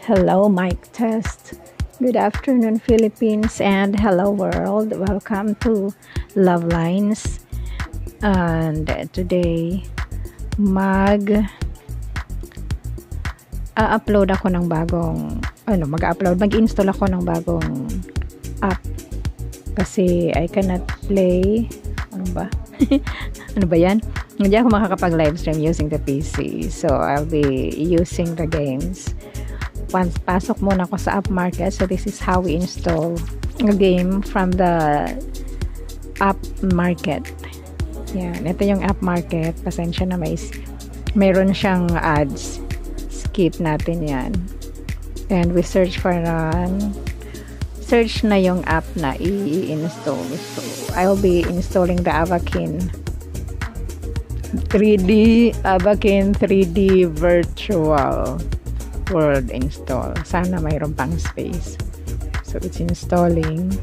Hello, mic test. Good afternoon, Philippines, and hello, world. Welcome to Love Lines. And today, upload ako ng mag-install ako ng bagong app. Kasi I cannot play. Ano ba? Ano ba yan? Hindi ako makakapag-live stream using the PC. So, I'll be using the games. Once pasok muna ako sa app market. So, this is how we install a game from the app market. Yan. Ito yung app market. Pasensya na mayroon siyang ads. Skip natin yan. And we search for search na yung app na i-install. So, I'll be installing the Avakin 3D virtual world install. Sana mayroon pang space. So, it's installing.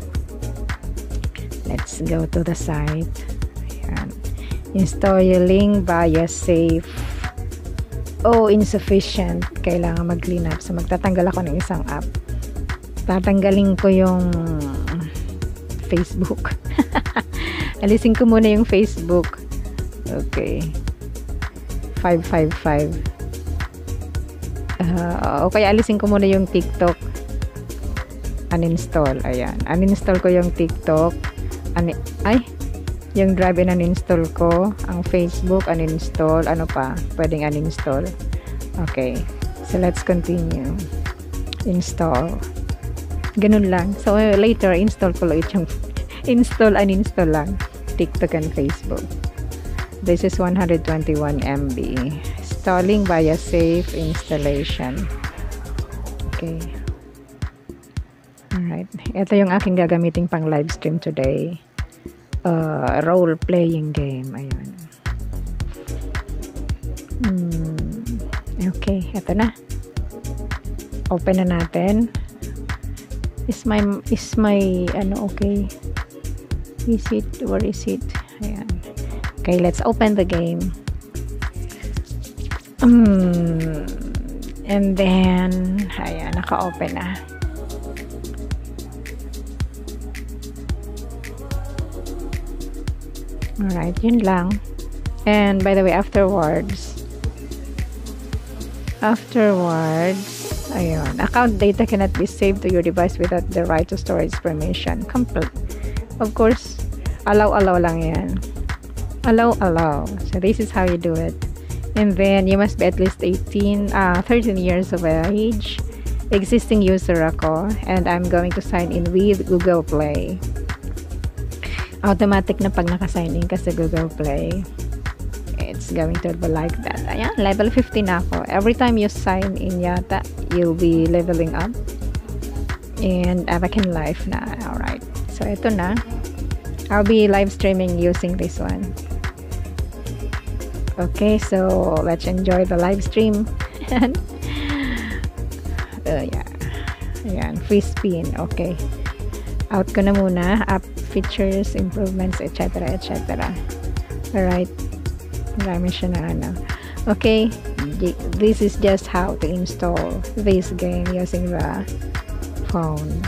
Let's go to the site. Ayan. Installing via safe. Oh, insufficient. Kailangan mag-clean up. So, magtatanggal ako ng isang app. Tatanggalin ko yung Facebook. Alisin ko muna yung Facebook. Okay. 555. Okay, alisin ko muna yung TikTok. Uninstall. Ayan. Uninstall ko yung TikTok. Yung Drive in uninstall ko. Ang Facebook uninstall. Ano pa? Pwedeng uninstall. Okay. So, let's continue. Install. Ganun lang. So, later, install ko ulit yung uninstall lang. TikTok and Facebook. This is 121 MB. Installing via safe installation. Okay. Alright. Ito yung aking gagamitin pang live stream today. Role-playing game. Ayun. Okay. Ito na. Open na natin. Is my okay? Where is it? Ayan. Okay, let's open the game. And then, ayan, naka-open na. Alright, yun lang. And by the way, afterwards, ayun, account data cannot be saved to your device without the right to storage permission. Complete. Of course, allow lang yan. Allow. So, this is how you do it. And then, you must be at least 13 years of age. Existing user ako. And I'm going to sign in with Google Play. Automatic na pag naka-sign in ka sa Google Play. It's going to be like that. Ayan, level 50 na ako. Every time you sign in yata, you'll be leveling up. And Avakin Life na. Alright. So, ito na. I'll be live streaming using this one. Okay, so let's enjoy the live stream. And yeah. Ayan, free spin. Okay. Out ko na muna. App features, improvements, etc. Alright. Marami siya na Okay. This is just how to install this game using the phone.